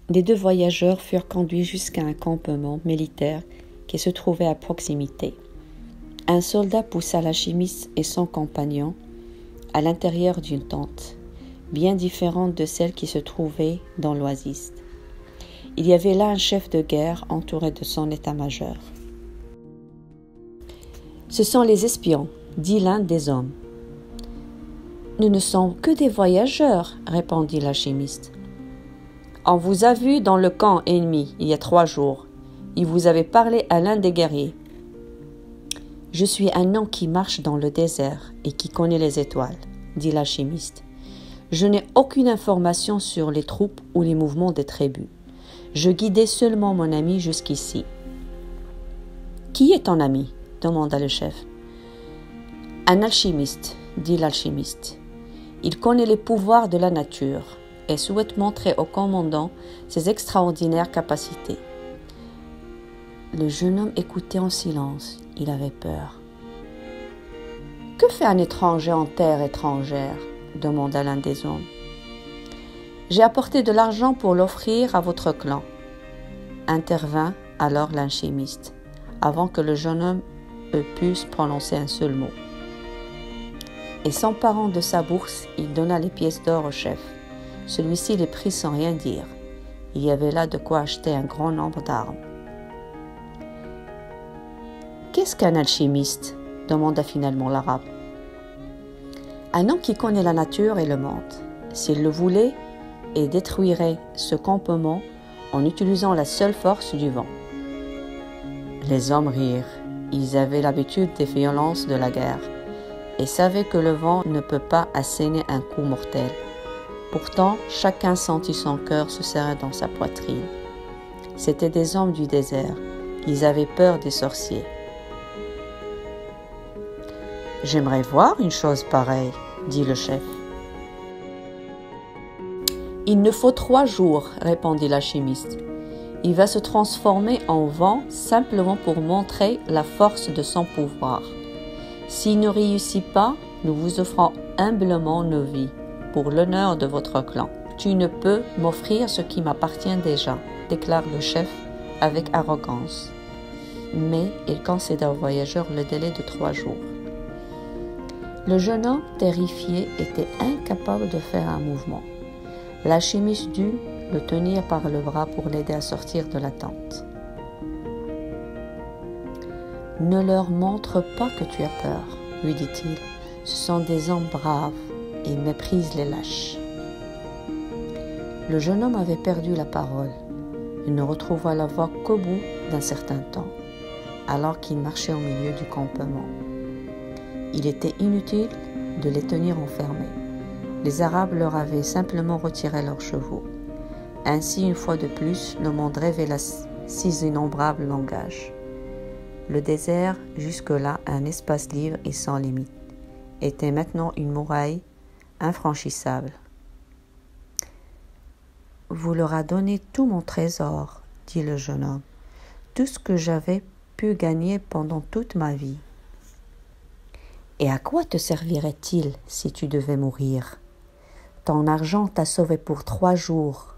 Les deux voyageurs furent conduits jusqu'à un campement militaire qui se trouvait à proximité. Un soldat poussa l'alchimiste et son compagnon à l'intérieur d'une tente, bien différente de celle qui se trouvait dans l'oasis. Il y avait là un chef de guerre entouré de son état-major. « Ce sont les espions », dit l'un des hommes. « Nous ne sommes que des voyageurs », répondit l'alchimiste. « On vous a vu dans le camp ennemi il y a 3 jours. Et vous avez parlé à l'un des guerriers. »« Je suis un homme qui marche dans le désert et qui connaît les étoiles, » dit l'alchimiste. « Je n'ai aucune information sur les troupes ou les mouvements des tribus. Je guidais seulement mon ami jusqu'ici. »« Qui est ton ami ?» demanda le chef. « Un alchimiste, » dit l'alchimiste. « Il connaît les pouvoirs de la nature et souhaite montrer au commandant ses extraordinaires capacités. » Le jeune homme écoutait en silence. Il avait peur. « Que fait un étranger en terre étrangère ?» demanda l'un des hommes. « J'ai apporté de l'argent pour l'offrir à votre clan. » Intervint alors l'alchimiste, avant que le jeune homme puisse prononcer un seul mot. Et s'emparant de sa bourse, il donna les pièces d'or au chef. Celui-ci les prit sans rien dire. Il y avait là de quoi acheter un grand nombre d'armes. « Qu'est-ce qu'un alchimiste ?» demanda finalement l'arabe. « Un homme qui connaît la nature et le monde. S'il le voulait, il détruirait ce campement en utilisant la seule force du vent. » Les hommes rirent. Ils avaient l'habitude des violences de la guerre et savaient que le vent ne peut pas asséner un coup mortel. Pourtant, chacun sentit son cœur se serrer dans sa poitrine. C'étaient des hommes du désert. Ils avaient peur des sorciers. « J'aimerais voir une chose pareille, » dit le chef. « Il ne faut 3 jours, » répondit l'alchimiste. « Il va se transformer en vent simplement pour montrer la force de son pouvoir. S'il ne réussit pas, nous vous offrons humblement nos vies pour l'honneur de votre clan. »« Tu ne peux m'offrir ce qui m'appartient déjà, » déclare le chef avec arrogance. Mais il concéda au voyageur le délai de 3 jours. Le jeune homme, terrifié, était incapable de faire un mouvement. L'alchimiste dut le tenir par le bras pour l'aider à sortir de la tente. « Ne leur montre pas que tu as peur, » lui dit-il. « Ce sont des hommes braves et ils méprisent les lâches. » Le jeune homme avait perdu la parole. Il ne retrouva la voix qu'au bout d'un certain temps, alors qu'il marchait au milieu du campement. Il était inutile de les tenir enfermés. Les Arabes leur avaient simplement retiré leurs chevaux. Ainsi, une fois de plus, le monde révéla six innombrables langages. Le désert, jusque-là un espace libre et sans limite, était maintenant une muraille infranchissable. « Vous leur a donné tout mon trésor, » dit le jeune homme, « tout ce que j'avais pu gagner pendant toute ma vie. » « Et à quoi te servirait-il si tu devais mourir ? Ton argent t'a sauvé pour 3 jours.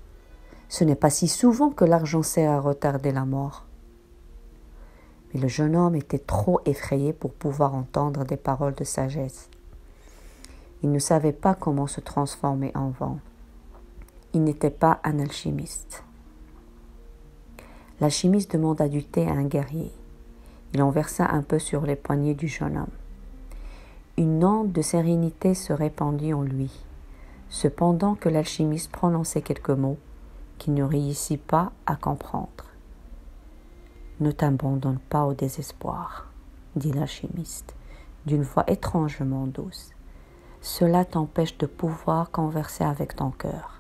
Ce n'est pas si souvent que l'argent sert à retarder la mort. » Mais le jeune homme était trop effrayé pour pouvoir entendre des paroles de sagesse. Il ne savait pas comment se transformer en vent. Il n'était pas un alchimiste. L'alchimiste demanda du thé à un guerrier. Il en versa un peu sur les poignets du jeune homme. Une onde de sérénité se répandit en lui, cependant que l'alchimiste prononçait quelques mots qu'il ne réussit pas à comprendre. « Ne t'abandonne pas au désespoir, » dit l'alchimiste, d'une voix étrangement douce. « Cela t'empêche de pouvoir converser avec ton cœur. »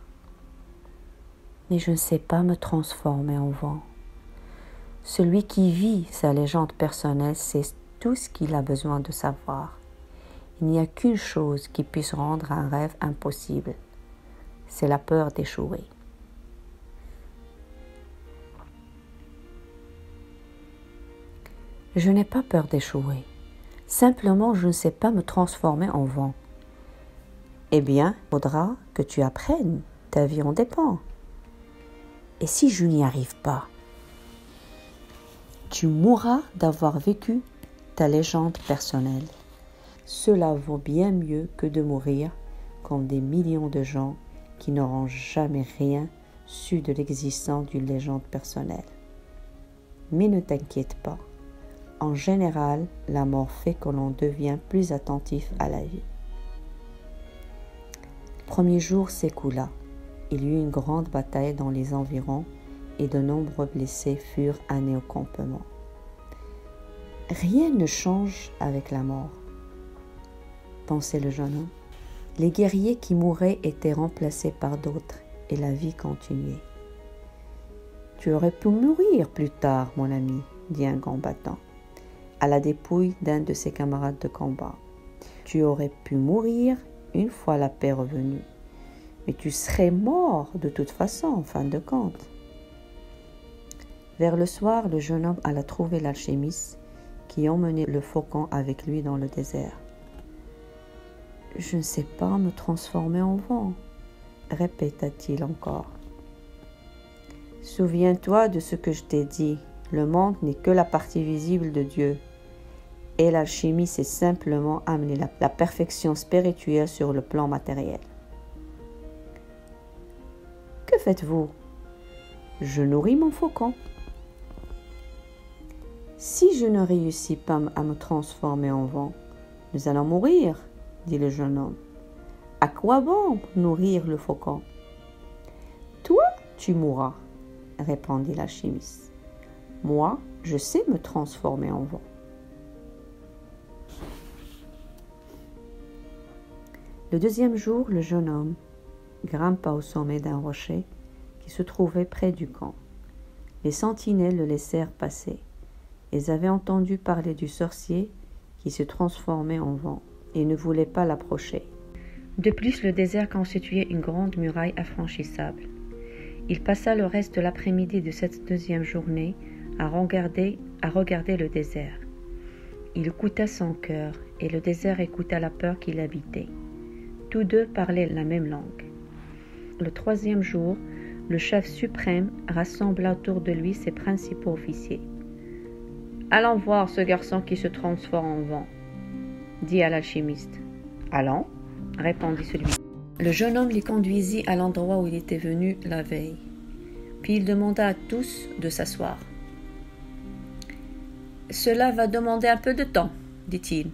« Mais je ne sais pas me transformer en vent. Celui qui vit sa légende personnelle sait tout ce qu'il a besoin de savoir. Il n'y a qu'une chose qui puisse rendre un rêve impossible. C'est la peur d'échouer. » « Je n'ai pas peur d'échouer. Simplement, je ne sais pas me transformer en vent. » « Eh bien, il faudra que tu apprennes. Ta vie en dépend. » Et si je n'y arrive pas? Tu mourras d'avoir vécu ta légende personnelle. Cela vaut bien mieux que de mourir comme des millions de gens qui n'auront jamais rien su de l'existence d'une légende personnelle. Mais ne t'inquiète pas. En général, la mort fait que l'on devient plus attentif à la vie. Le premier jour s'écoula. Il y eut une grande bataille dans les environs et de nombreux blessés furent amenés au campement. Rien ne change avec la mort, pensait le jeune homme. Les guerriers qui mouraient étaient remplacés par d'autres et la vie continuait. Tu aurais pu mourir plus tard, mon ami, dit un combattant, à la dépouille d'un de ses camarades de combat. Tu aurais pu mourir une fois la paix revenue, mais tu serais mort de toute façon en fin de compte. Vers le soir, le jeune homme alla trouver l'alchimiste qui emmenait le faucon avec lui dans le désert. « Je ne sais pas me transformer en vent, » répéta-t-il encore. « Souviens-toi de ce que je t'ai dit, le monde n'est que la partie visible de Dieu. Et l'alchimie, c'est simplement amener la perfection spirituelle sur le plan matériel. » « Que faites-vous ? » ?»« Je nourris mon faucon. »« Si je ne réussis pas à me transformer en vent, nous allons mourir, » dit le jeune homme. « À quoi bon nourrir le faucon ? »« Toi, tu mourras, » répondit l'alchimiste. « Moi, je sais me transformer en vent. » Le deuxième jour, le jeune homme grimpa au sommet d'un rocher qui se trouvait près du camp. Les sentinelles le laissèrent passer. Ils avaient entendu parler du sorcier qui se transformait en vent et ne voulaient pas l'approcher. De plus, le désert constituait une grande muraille infranchissable. Il passa le reste de l'après-midi de cette deuxième journée à regarder le désert. Il écouta son cœur et le désert écouta la peur qu'il habitait. Tous deux parlaient la même langue. Le troisième jour, le chef suprême rassembla autour de lui ses principaux officiers. « Allons voir ce garçon qui se transforme en vent, » dit à l'alchimiste. « Allons, » répondit celui-ci. Le jeune homme les conduisit à l'endroit où il était venu la veille. Puis il demanda à tous de s'asseoir. « Cela va demander un peu de temps, » dit-il.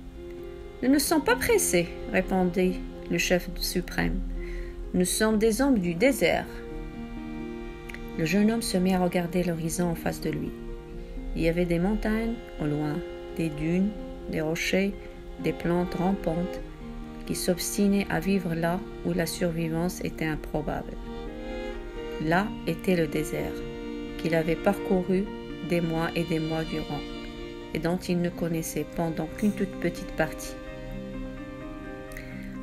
« Nous ne sommes pas pressés, » répondit le chef suprême. « Nous sommes des hommes du désert. » Le jeune homme se mit à regarder l'horizon en face de lui. Il y avait des montagnes au loin, des dunes, des rochers, des plantes rampantes qui s'obstinaient à vivre là où la survivance était improbable. Là était le désert, qu'il avait parcouru des mois et des mois durant, et dont il ne connaissait pendant qu'une toute petite partie.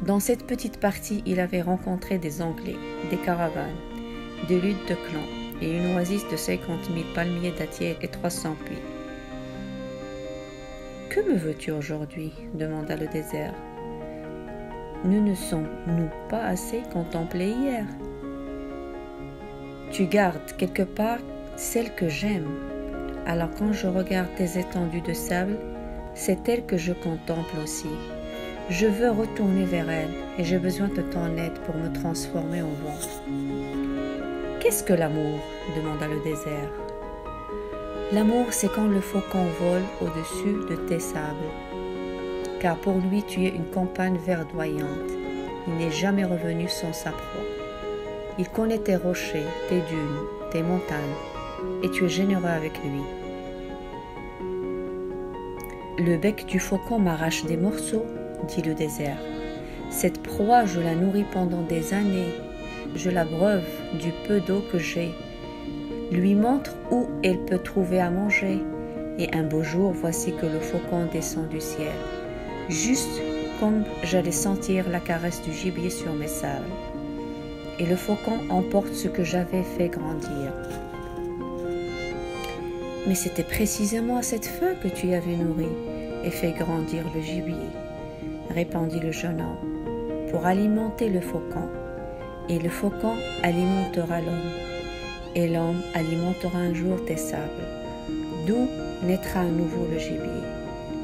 Dans cette petite partie, il avait rencontré des Anglais, des caravanes, des luttes de clans et une oasis de 50 000 palmiers dattiers et 300 puits. « Que me veux-tu aujourd'hui » demanda le désert. « Nous ne sommes-nous pas assez contemplés hier ? Tu gardes quelque part celle que j'aime. Alors quand je regarde tes étendues de sable, c'est elle que je contemple aussi. Je veux retourner vers elle et j'ai besoin de ton aide pour me transformer en vent. » « Qu'est-ce que l'amour » demanda le désert. « L'amour, c'est quand le faucon vole au-dessus de tes sables. Car pour lui, tu es une campagne verdoyante. Il n'est jamais revenu sans sa proie. Il connaît tes rochers, tes dunes, tes montagnes, et tu es généreux avec lui. Le bec du faucon m'arrache des morceaux, dit le désert. Cette proie, je la nourris pendant des années. Je l'abreuve du peu d'eau que j'ai, lui montre où elle peut trouver à manger, et un beau jour, voici que le faucon descend du ciel, juste comme j'allais sentir la caresse du gibier sur mes sables. Et le faucon emporte ce que j'avais fait grandir. Mais c'était précisément à cette fin que tu avais nourri et fait grandir le gibier, répondit le jeune homme, pour alimenter le faucon. Et le faucon alimentera l'homme. et l'homme alimentera un jour tes sables, d'où naîtra à nouveau le gibier.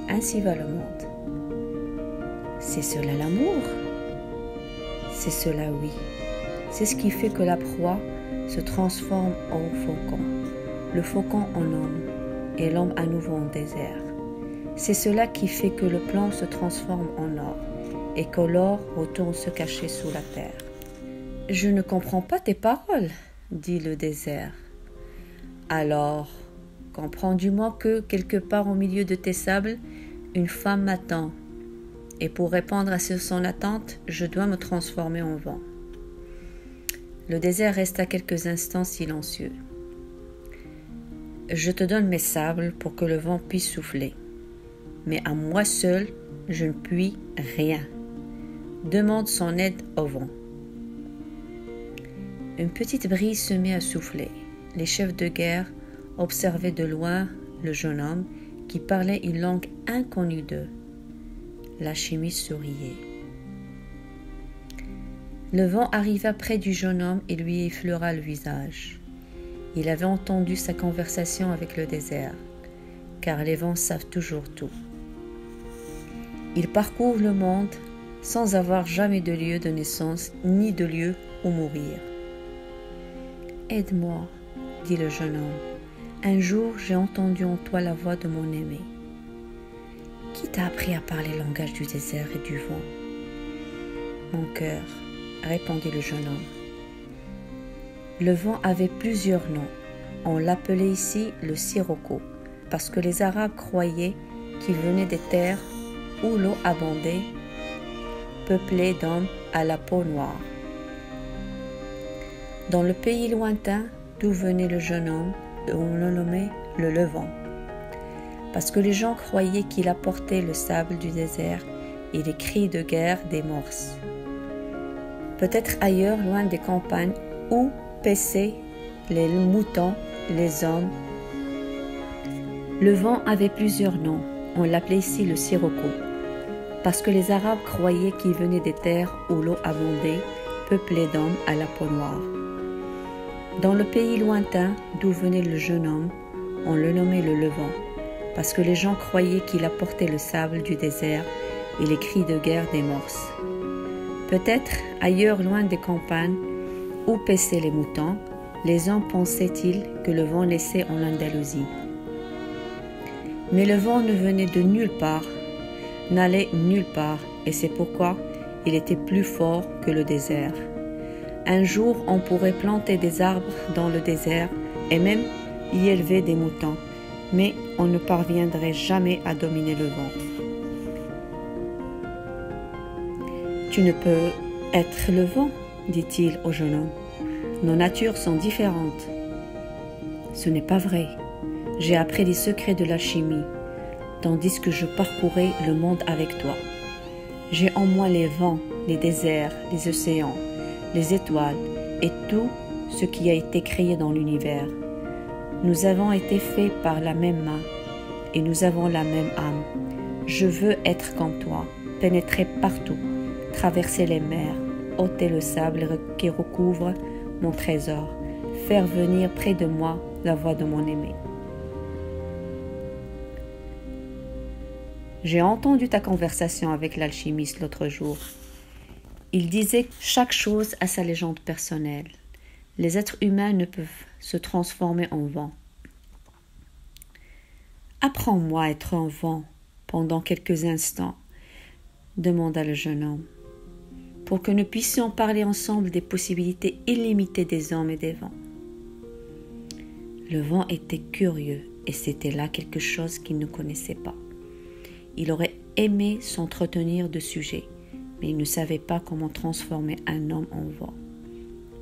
Ainsi va le monde. C'est cela l'amour? C'est cela, oui. C'est ce qui fait que la proie se transforme en faucon, le faucon en homme, et l'homme à nouveau en désert. C'est cela qui fait que le plan se transforme en or, et que l'or retourne se cacher sous la terre. Je ne comprends pas tes paroles, dit le désert. Alors, comprends du moins que, quelque part au milieu de tes sables, une femme m'attend, et pour répondre à son attente, je dois me transformer en vent. Le désert resta quelques instants silencieux. Je te donne mes sables pour que le vent puisse souffler, mais à moi seul, je ne puis rien. Demande son aide au vent. Une petite brise se mit à souffler. Les chefs de guerre observaient de loin le jeune homme qui parlait une langue inconnue d'eux. L'alchimiste souriait. Le vent arriva près du jeune homme et lui effleura le visage. Il avait entendu sa conversation avec le désert, car les vents savent toujours tout. Ils parcourent le monde sans avoir jamais de lieu de naissance ni de lieu où mourir. « Aide-moi, dit le jeune homme. Un jour, j'ai entendu en toi la voix de mon aimé. Qui t'a appris à parler le langage du désert et du vent? Mon cœur, répondit le jeune homme. Le vent avait plusieurs noms. On l'appelait ici le sirocco, parce que les Arabes croyaient qu'il venait des terres où l'eau abondait, peuplée d'hommes à la peau noire. Dans le pays lointain d'où venait le jeune homme, on le nommait le Levant, parce que les gens croyaient qu'il apportait le sable du désert et les cris de guerre des morses. Peut-être ailleurs, loin des campagnes, où paissaient les moutons, les hommes. Le vent avait plusieurs noms. On l'appelait ici le sirocco, parce que les Arabes croyaient qu'il venait des terres où l'eau abondait, peuplée d'hommes à la peau noire. Dans le pays lointain d'où venait le jeune homme, on le nommait le Levant, parce que les gens croyaient qu'il apportait le sable du désert et les cris de guerre des morses. Peut-être ailleurs, loin des campagnes, où paissaient les moutons, les hommes pensaient-ils que le vent naissait en Andalousie. Mais le vent ne venait de nulle part, n'allait nulle part, et c'est pourquoi il était plus fort que le désert. Un jour, on pourrait planter des arbres dans le désert et même y élever des moutons, mais on ne parviendrait jamais à dominer le vent. « Tu ne peux être le vent, dit-il au jeune homme. Nos natures sont différentes. »« Ce n'est pas vrai. J'ai appris les secrets de l'alchimie, tandis que je parcourais le monde avec toi. J'ai en moi les vents, les déserts, les océans, les étoiles et tout ce qui a été créé dans l'univers. Nous avons été faits par la même main et nous avons la même âme. Je veux être comme toi, pénétrer partout, traverser les mers, ôter le sable qui recouvre mon trésor, faire venir près de moi la voix de mon aimé. J'ai entendu ta conversation avec l'alchimiste l'autre jour. Il disait que chaque chose a sa légende personnelle. Les êtres humains ne peuvent se transformer en vent. Apprends-moi à être un vent pendant quelques instants, demanda le jeune homme, pour que nous puissions parler ensemble des possibilités illimitées des hommes et des vents. Le vent était curieux et c'était là quelque chose qu'il ne connaissait pas. Il aurait aimé s'entretenir de sujets, mais il ne savait pas comment transformer un homme en vent.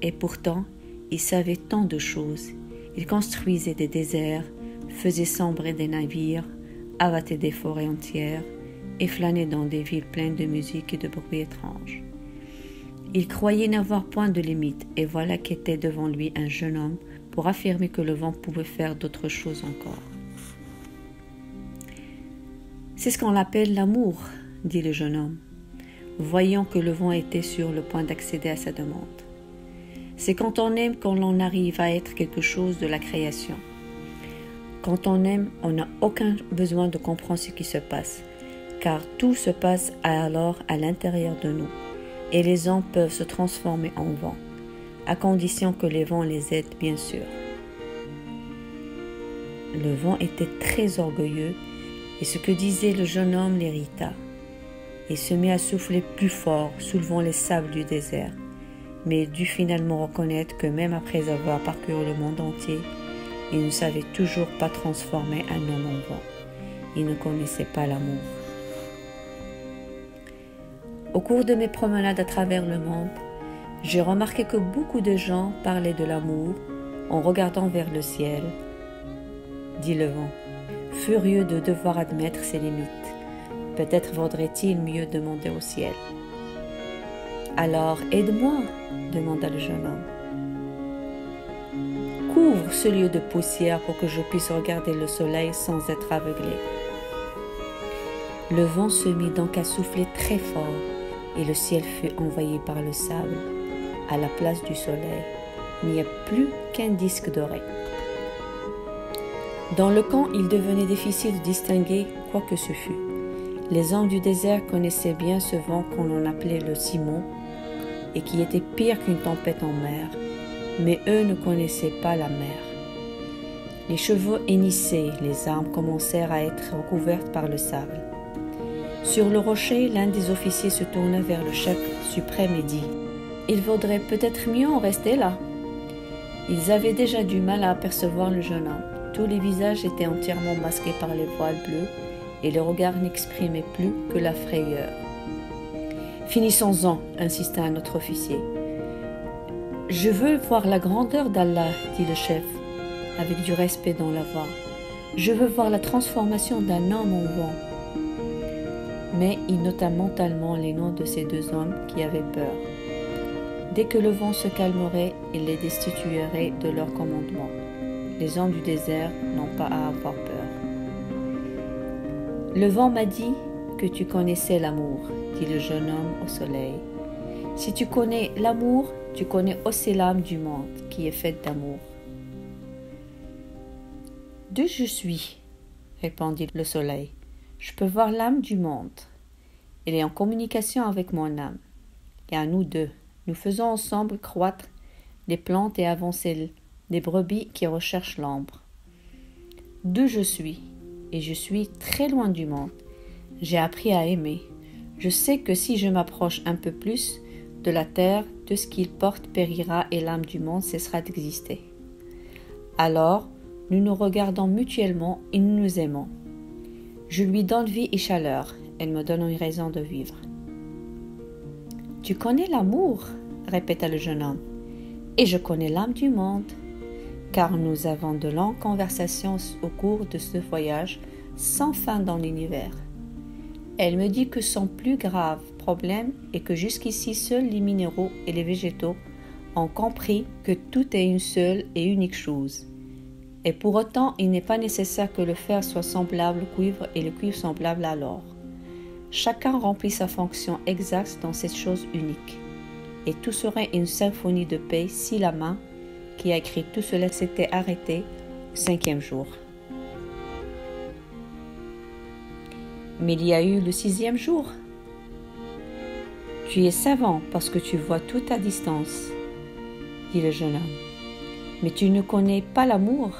Et pourtant, il savait tant de choses. Il construisait des déserts, faisait sombrer des navires, abattait des forêts entières et flânait dans des villes pleines de musique et de bruits étranges. Il croyait n'avoir point de limite, et voilà qu'était devant lui un jeune homme pour affirmer que le vent pouvait faire d'autres choses encore. « C'est ce qu'on appelle l'amour, » dit le jeune homme, voyant que le vent était sur le point d'accéder à sa demande. C'est quand on aime qu'on en arrive à être quelque chose de la création. Quand on aime, on n'a aucun besoin de comprendre ce qui se passe, car tout se passe alors à l'intérieur de nous, et les hommes peuvent se transformer en vent, à condition que les vents les aident bien sûr. Le vent était très orgueilleux, et ce que disait le jeune homme l'irrita. Il se mit à souffler plus fort, soulevant les sables du désert, mais dut finalement reconnaître que même après avoir parcouru le monde entier, il ne savait toujours pas transformer un homme en vent. Il ne connaissait pas l'amour. Au cours de mes promenades à travers le monde, j'ai remarqué que beaucoup de gens parlaient de l'amour en regardant vers le ciel, dit le vent, furieux de devoir admettre ses limites. Peut-être vaudrait-il mieux demander au ciel. Alors, aide-moi, demanda le jeune homme. Couvre ce lieu de poussière pour que je puisse regarder le soleil sans être aveuglé. Le vent se mit donc à souffler très fort et le ciel fut envahi par le sable. À la place du soleil, il n'y a plus qu'un disque doré. Dans le camp, il devenait difficile de distinguer quoi que ce fût. Les hommes du désert connaissaient bien ce vent qu'on en appelait le Simon et qui était pire qu'une tempête en mer, mais eux ne connaissaient pas la mer. Les chevaux hennissaient, les armes commencèrent à être recouvertes par le sable. Sur le rocher, l'un des officiers se tourna vers le chef suprême et dit « Il vaudrait peut-être mieux en rester là. » Ils avaient déjà du mal à apercevoir le jeune homme. Tous les visages étaient entièrement masqués par les voiles bleus et les regards n'exprimaient plus que la frayeur. « Finissons-en, insista un autre officier. « Je veux voir la grandeur d'Allah, dit le chef, avec du respect dans la voix. Je veux voir la transformation d'un homme en vent. » Mais il nota mentalement les noms de ces deux hommes qui avaient peur. Dès que le vent se calmerait, il les destituerait de leur commandement. Les hommes du désert n'ont pas à avoir peur. Le vent m'a dit que tu connaissais l'amour, dit le jeune homme au soleil. Si tu connais l'amour, tu connais aussi l'âme du monde qui est faite d'amour. D'où je suis, répondit le soleil. Je peux voir l'âme du monde. Elle est en communication avec mon âme. Et à nous deux, nous faisons ensemble croître les plantes et avancer les brebis qui recherchent l'ombre. D'où je suis, et je suis très loin du monde. J'ai appris à aimer. Je sais que si je m'approche un peu plus de la terre, tout ce qu'il porte périra et l'âme du monde cessera d'exister. Alors, nous nous regardons mutuellement et nous nous aimons. Je lui donne vie et chaleur, elle me donne une raison de vivre. « Tu connais l'amour » répéta le jeune homme, « et je connais l'âme du monde, car nous avons de longues conversations au cours de ce voyage sans fin dans l'univers. Elle me dit que son plus grave problème est que jusqu'ici seuls les minéraux et les végétaux ont compris que tout est une seule et unique chose. Et pour autant, il n'est pas nécessaire que le fer soit semblable au cuivre et le cuivre semblable à l'or. Chacun remplit sa fonction exacte dans cette chose unique. Et tout serait une symphonie de paix si la main qui a écrit tout cela s'était arrêtée au 5e jour. Mais il y a eu le 6e jour. Tu es savant parce que tu vois tout à distance, dit le jeune homme. Mais tu ne connais pas l'amour.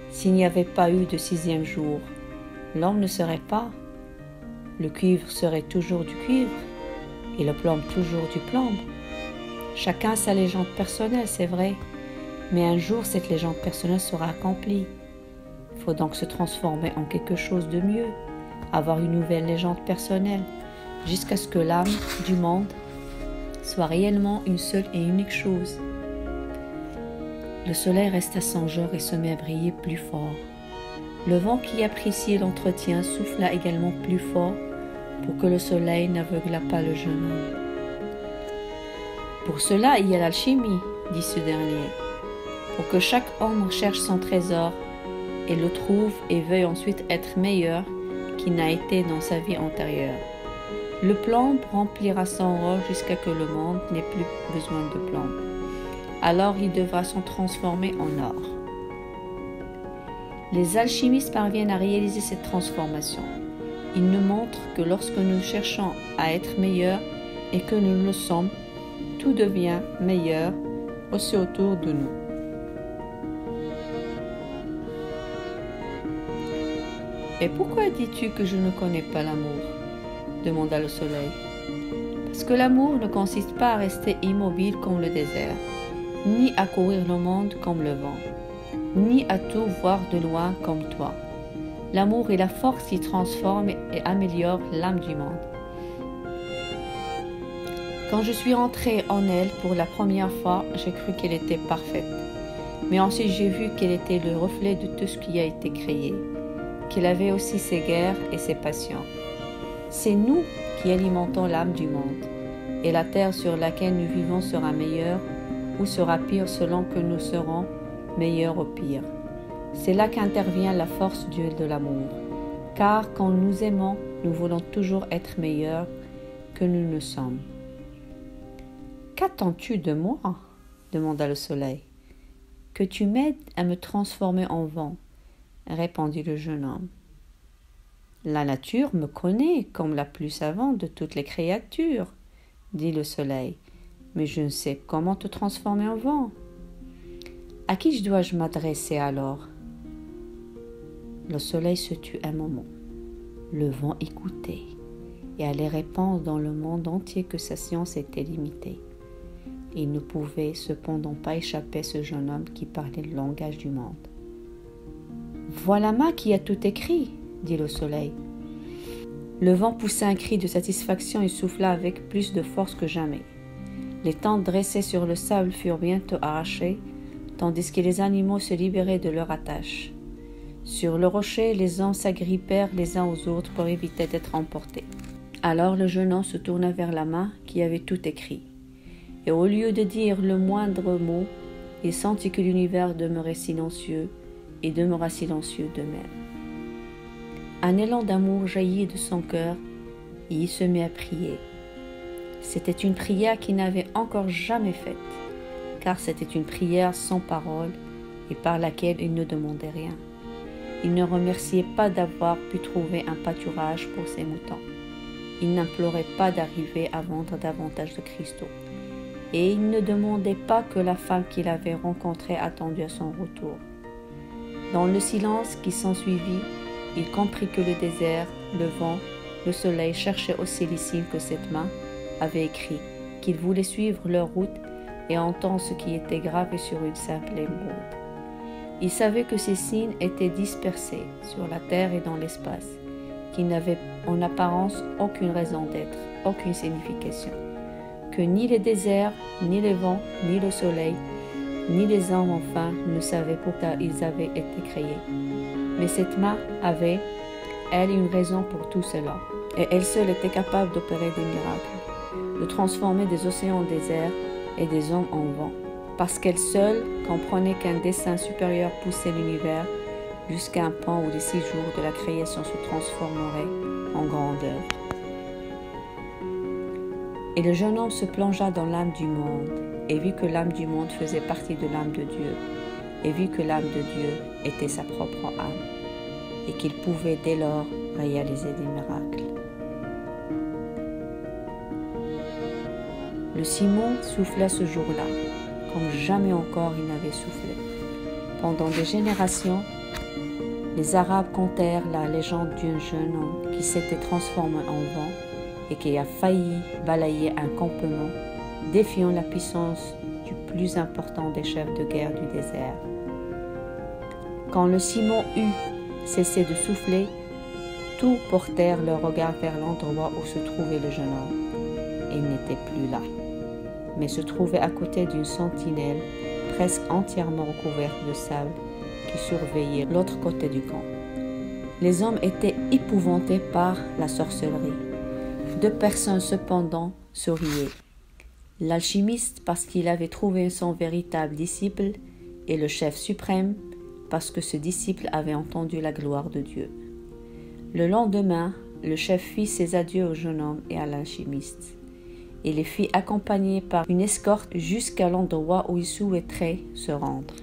S'il n'y avait pas eu de 6e jour, l'homme ne serait pas. Le cuivre serait toujours du cuivre et le plomb toujours du plomb. Chacun a sa légende personnelle, c'est vrai, mais un jour cette légende personnelle sera accomplie. Il faut donc se transformer en quelque chose de mieux, avoir une nouvelle légende personnelle, jusqu'à ce que l'âme du monde soit réellement une seule et unique chose. Le soleil resta songeur et se mit à briller plus fort. Le vent qui appréciait l'entretien souffla également plus fort pour que le soleil n'aveuglât pas le jeune homme. Pour cela, il y a l'alchimie, dit ce dernier, pour que chaque homme recherche son trésor et le trouve et veuille ensuite être meilleur qu'il n'a été dans sa vie antérieure. Le plomb remplira son rôle jusqu'à ce que le monde n'ait plus besoin de plomb. alors il devra se transformer en or. Les alchimistes parviennent à réaliser cette transformation. Ils nous montrent que lorsque nous cherchons à être meilleurs et que nous le sommes, tout devient meilleur aussi autour de nous. « Et pourquoi dis-tu que je ne connais pas l'amour ?» demanda le soleil. « Parce que l'amour ne consiste pas à rester immobile comme le désert, ni à courir le monde comme le vent, ni à tout voir de loin comme toi. L'amour est la force qui transforme et améliore l'âme du monde. Quand je suis entrée en elle pour la première fois, j'ai cru qu'elle était parfaite. Mais ensuite j'ai vu qu'elle était le reflet de tout ce qui a été créé, qu'elle avait aussi ses guerres et ses passions. C'est nous qui alimentons l'âme du monde, et la terre sur laquelle nous vivons sera meilleure ou sera pire selon que nous serons meilleurs ou pire. C'est là qu'intervient la force de l'amour, car quand nous aimons, nous voulons toujours être meilleurs que nous ne sommes. « Qu'attends-tu de moi ?» demanda le soleil. « Que tu m'aides à me transformer en vent, » répondit le jeune homme. « La nature me connaît comme la plus savante de toutes les créatures, » dit le soleil, « mais je ne sais comment te transformer en vent. » « À qui dois-je m'adresser alors ?» Le soleil se tut un moment. Le vent écoutait et allait répondre dans le monde entier que sa science était limitée. Il ne pouvait cependant pas échapper à ce jeune homme qui parlait le langage du monde. « Voilà moi qui a tout écrit, » dit le soleil. Le vent poussa un cri de satisfaction et souffla avec plus de force que jamais. Les tentes dressées sur le sable furent bientôt arrachées, tandis que les animaux se libéraient de leurs attaches. Sur le rocher, les hommes s'agrippèrent les uns aux autres pour éviter d'être emportés. Alors le jeune homme se tourna vers la main qui avait tout écrit. Et au lieu de dire le moindre mot, il sentit que l'univers demeurait silencieux et demeura silencieux de même. Un élan d'amour jaillit de son cœur et il se mit à prier. C'était une prière qu'il n'avait encore jamais faite, car c'était une prière sans parole et par laquelle il ne demandait rien. Il ne remerciait pas d'avoir pu trouver un pâturage pour ses moutons. Il n'implorait pas d'arriver à vendre davantage de cristaux. Et il ne demandait pas que la femme qu'il avait rencontrée attendue à son retour. Dans le silence qui s'ensuivit, il comprit que le désert, le vent, le soleil cherchaient aussi les signes que cette main avait écrits, qu'il voulait suivre leur route et entendre ce qui était gravé sur une simple émeraude. Il savait que ces signes étaient dispersés sur la terre et dans l'espace, qu'ils n'avaient en apparence aucune raison d'être, aucune signification, que ni les déserts, ni les vents, ni le soleil, ni les hommes enfin ne savaient pourquoi ils avaient été créés. Mais cette main avait, elle, une raison pour tout cela, et elle seule était capable d'opérer des miracles, de transformer des océans en déserts et des hommes en vent, parce qu'elle seule comprenait qu'un dessein supérieur poussait l'univers jusqu'à un point où les 6 jours de la création se transformeraient en grande œuvre. Et le jeune homme se plongea dans l'âme du monde, et vit que l'âme du monde faisait partie de l'âme de Dieu, et vit que l'âme de Dieu était sa propre âme, et qu'il pouvait dès lors réaliser des miracles. Le ciment souffla ce jour-là, comme jamais encore il n'avait soufflé. Pendant des générations, les Arabes contèrent la légende d'un jeune homme qui s'était transformé en vent et qui a failli balayer un campement, défiant la puissance du plus important des chefs de guerre du désert. Quand le ciment eut cessé de souffler, tous portèrent leur regard vers l'endroit où se trouvait le jeune homme. Il n'était plus là, mais se trouvait à côté d'une sentinelle presque entièrement recouverte de sable qui surveillait l'autre côté du camp. Les hommes étaient épouvantés par la sorcellerie. 2 personnes cependant souriaient. L'alchimiste parce qu'il avait trouvé son véritable disciple et le chef suprême parce que ce disciple avait entendu la gloire de Dieu. Le lendemain, le chef fit ses adieux au jeune homme et à l'alchimiste. et les fit accompagner par une escorte jusqu'à l'endroit où ils souhaiteraient se rendre.